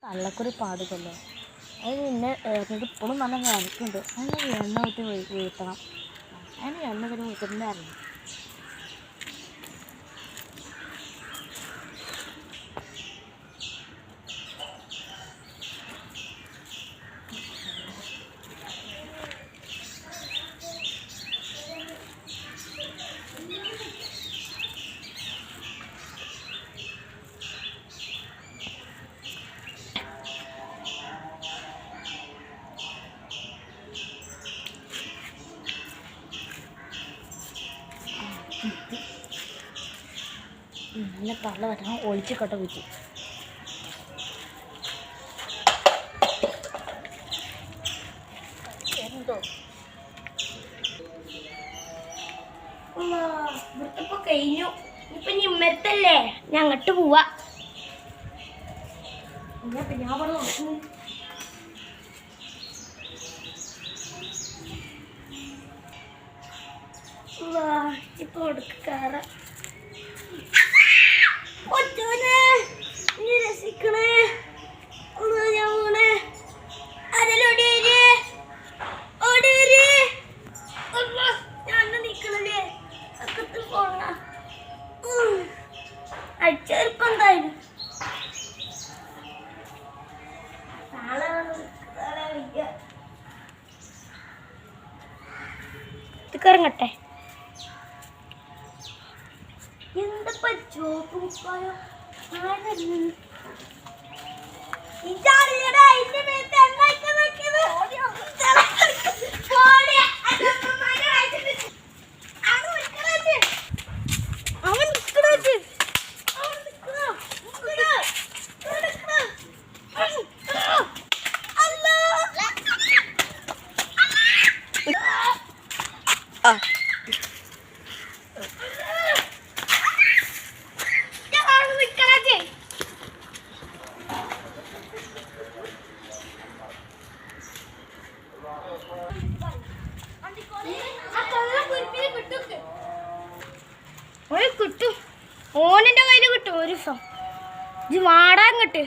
തള്ളക്കൊരു പാടുകല്ലോ അത് പിന്നെ എന്നിട്ട് ഇപ്പോഴും നല്ല നനക്കുന്നുണ്ട്. അതിന് എണ്ണ വിട്ട് വീഴ്ത്തണം. അതിന് എണ്ണ വിട്ട് വീഴ്ത്തിൻ്റെ അറിയാം. നല്ല കള്ള വറ്റണം ഒളിച്ച് കട്ട വെച്ചു. എന്തോ ഇവിടുത്തെ കഴിഞ്ഞു. ഇപ്പൊ നിമ്മത്തല്ലേ ഞാൻ അങ്ങോട്ട് പോവാ. ഞാൻ പറഞ്ഞു നോക്കുന്നു. ഇപ്പൊ കൊടുക്ക കയറാം. രസിക്കണേ അടിച്ചെടുപ്പെന്തായാലും ഇറങ്ങട്ടെ. എന്തപ്പോ ചോപ്പ് കുപ്പായോ കിട്ടും. ഓനെന്റെ കയ്യിൽ കിട്ടും ഒരു ദിവസം. ഇത് വാടാൻ കിട്ട്.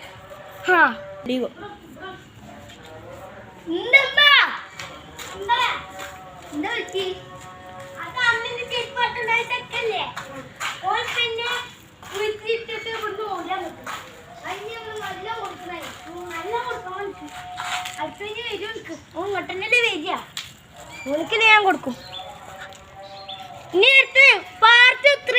ഇങ്ങോട്ടല്ലേ വരിക. ഓനക്ക് ഞാൻ കൊടുക്കും. ഇനി എടുത്ത് പാർട്ട് 3